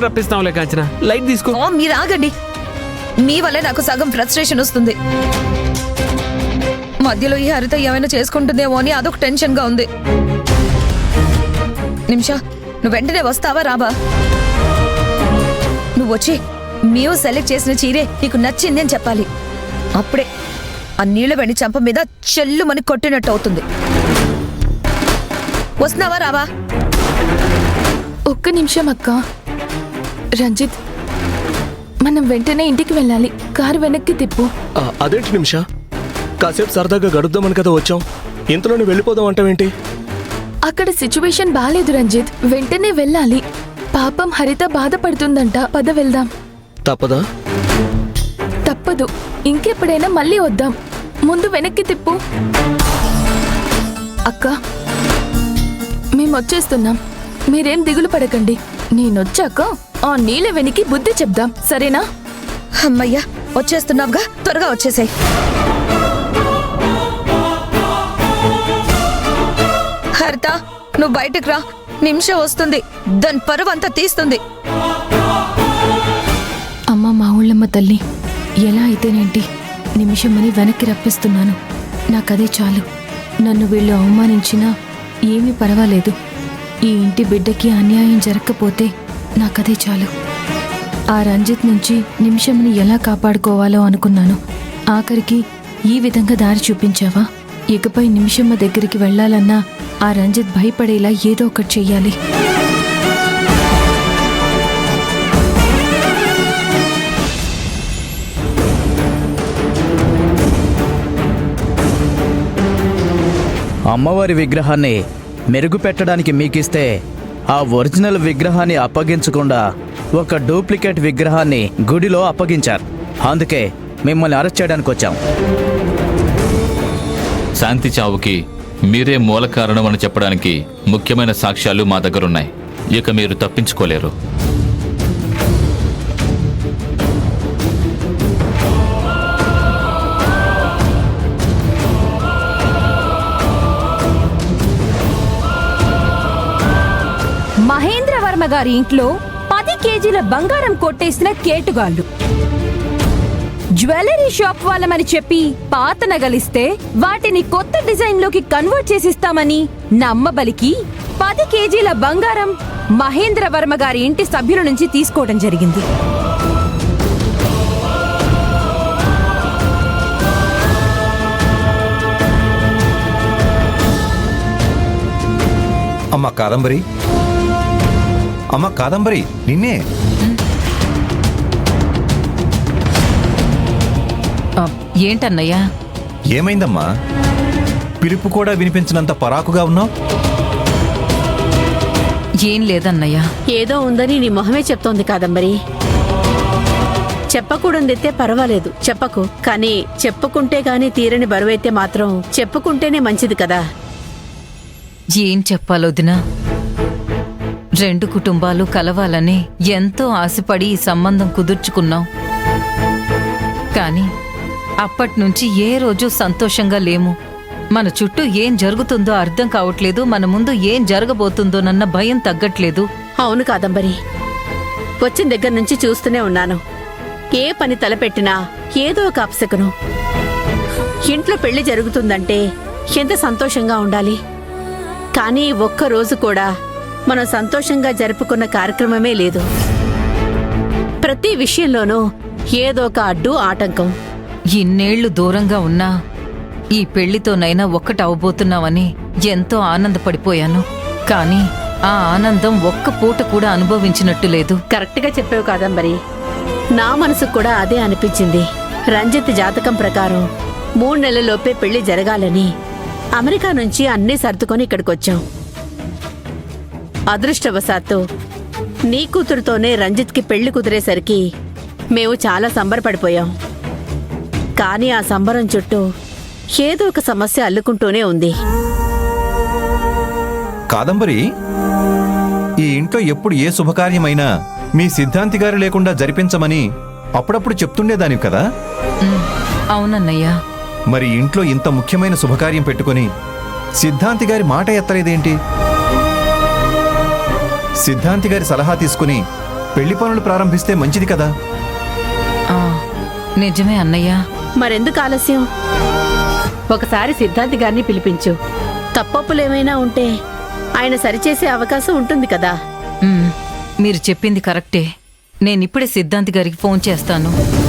రప్పిస్తాంలే Kanchana, light తీసుకో. ఓ మీరు ఆగండి. మీ వల్ల నాకు సగం ఫ్రస్ట్రేషన్ వస్తుంది. మధ్యలో ఈ హరిత ఏమైనా చేసుకుంటుందేమో అని అదొక టెన్షన్ గా ఉంది. నిమిషా, నువ్వు వెంటనే వస్తావా రావా? నువ్వు వచ్చి మేము సెలెక్ట్ చేసిన చీరే నీకు నచ్చింది అని చెప్పాలి. అప్పుడే ఆ నీళ్లు వెండి చంప మీద చెల్లుమని కొట్టినట్టు అవుతుంది. వస్తున్నావా రావా? ఒక్క నిమిషం అక్క. రంజిత్, మనం వెంటనే ఇంటికి వెళ్ళాలి. కారు వెనక్కి తిప్పు. అదేంటి నిమిషా, కాసేపు సరదాగా గడుద్దామని కదా వచ్చాం, ఇంతలోనే వెళ్ళిపోదాం అంటావేంటి? అక్కడ సిచ్యువేషన్ బాలేదు రంజిత్, వెంటనే వెళ్ళాలి. పాపం హరిత బాధపడుతుందంట. పద వెళ్దాం. తప్పదా? తప్పదు. ఇంకెప్పుడైనా మళ్ళీ వద్దాం. ముందు వెనక్కి తిప్పు. అక్క, మేమొచ్చేస్తున్నాం. మీరేం దిగులు పడకండి. నేనొచ్చాక ఆ నీళ్ళ వెనికి బుద్ధి చెప్దాం, సరేనా? అమ్మయ్యా, వచ్చేస్తున్నావుగా, త్వరగా వచ్చేసాయి. హరిత, నువ్వు బయటకు రా. నిమిషం వస్తుంది, దాని పరువంతా తీస్తుంది. అమ్మ మా ఊళ్ళమ్మ తల్లి, ఎలా అయితేనేంటి నిమిషమని వెనక్కి రప్పిస్తున్నాను. నాకదే చాలు. నన్ను వీళ్ళు అవమానించినా ఏమీ పర్వాలేదు. ఈ ఇంటి బిడ్డకి అన్యాయం జరగకపోతే నాకదే చాలు. ఆ రంజిత్ నుంచి నిమిషంని ఎలా కాపాడుకోవాలో అనుకున్నాను. ఆఖరికి ఈ విధంగా దారి చూపించావా? ఇకపై నిమిషమ్మ దగ్గరికి వెళ్లాలన్నా ఆ రంజిత్ భయపడేలా ఏదో ఒకటి చెయ్యాలి. అమ్మవారి విగ్రహాన్ని మెరుగుపెట్టడానికి మీకిస్తే ఆ ఒరిజినల్ విగ్రహాన్ని అప్పగించకుండా ఒక డూప్లికేట్ విగ్రహాన్ని గుడిలో అప్పగించారు. అందుకే మిమ్మల్ని అరెస్ట్ చేయడానికి వచ్చాం. శాంతి చావుకి మీరే మూల కారణం అని చెప్పడానికి ముఖ్యమైన సాక్ష్యాలు మా దగ్గరున్నాయి. ఇక మీరు తప్పించుకోలేరు. మహేంద్రవర్మ గారి ఇంట్లో 10 కేజీల బంగారం కొట్టేసిన కేటుగాళ్లు. జ్యువెలరీ షాప్ వాళ్ళమని చెప్పి పాత నగలిస్తే వాటిని కొత్త డిజైన్ లోకి కన్వర్ట్ చేసిస్తామని నమ్మబలికి 10 కేజీల బంగారం మహేంద్రవర్మ గారి ఇంటి సభ్యుల నుంచి తీసుకోవడం జరిగింది. అమ్మ కాదంబరి, అమ్మ కాదంబరి, నిన్నే. ఏంటన్నయ్యా? ఏమైందమ్మా? పిలుపు కూడా వినిపించినంత పరాకుగా ఉన్నావు. ఏం లేదన్నయ్యా. ఏదో ఉందని నీ మొహమే చెప్తోంది కాదంబరి. చెప్పకూడదైతే పర్వాలేదు, చెప్పకు. కానీ చెప్పుకుంటే గాని తీరని బరువైతే మాత్రం చెప్పుకుంటేనే మంచిది కదా. ఏం చెప్పాలొదినా? 2 కుటుంబాలు కలవాలని ఎంతో ఆశపడి ఈ సంబంధం కుదుర్చుకున్నాం. కానీ అప్పట్నుంచి ఏ రోజు సంతోషంగా లేము. మన చుట్టూ ఏం జరుగుతుందో అర్థం కావట్లేదు. మన ముందు ఏం జరగబోతుందోనన్న భయం తగ్గట్లేదు. అవును కాదంబరి, వచ్చిన దగ్గర నుంచి చూస్తూనే ఉన్నాను. ఏ పని తలపెట్టినా ఏదో ఒక అప్సెకను. ఇంట్లో పెళ్లి జరుగుతుందంటే ఎంత సంతోషంగా ఉండాలి. కానీ ఒక్కరోజు కూడా మనం సంతోషంగా జరుపుకున్న కార్యక్రమమే లేదు. ప్రతి విషయంలోనూ ఏదో ఒక అడ్డు, ఆటంకం. ఇన్నేళ్లు దూరంగా ఉన్నా ఈ పెళ్లితోనైనా ఒక్కటవబోతున్నామని ఎంతో ఆనందపడిపోయాను. కానీ ఆ ఆనందం ఒక్క పూట కూడా అనుభవించినట్టు లేదు. కరెక్ట్గా చెప్పావు కాదంబరి. నా మనసుకు కూడా అదే అనిపించింది. రంజిత్ జాతకం ప్రకారం 3 నెలల్లోపే పెళ్లి జరగాలని అమెరికా నుంచి అన్నీ సర్దుకొని ఇక్కడికొచ్చాం. అదృష్టవశాత్తు నీ కూతురుతోనే రంజిత్కి పెళ్లి కుదిరేసరికి మేము చాలా సంబరపడిపోయాం. కానీ ఆ సంబరం చుట్టూ ఏదో ఒక సమస్య అల్లుకుంటూనే ఉంది. కాదంబరి, ఈ ఇంట్లో ఎప్పుడు ఏ శుభకార్యమైనా మీ సిద్ధాంతి గారు లేకుండా జరిపించమని అప్పుడప్పుడు చెప్తుండేదానివి కదా. అవునన్నయ్యా. మరి ఇంట్లో ఇంత ముఖ్యమైన శుభకార్యం పెట్టుకుని సిద్ధాంతి గారి మాట ఎత్తలేదేంటి? సిద్ధాంతి గారి సలహా తీసుకుని పెళ్లి పనులు ప్రారంభిస్తే మంచిది కదా. ఆ, నిజమే అన్నయ్య. మరెందుకు ఆలస్యం? ఒకసారి సిద్ధాంతి గారిని పిలిపించు. తప్పప్పులేమైనా ఉంటే ఆయన సరిచేసే అవకాశం ఉంటుంది కదా. మీరు చెప్పింది కరెక్టే. నేనిప్పుడే సిద్ధాంతి గారికి ఫోన్ చేస్తాను.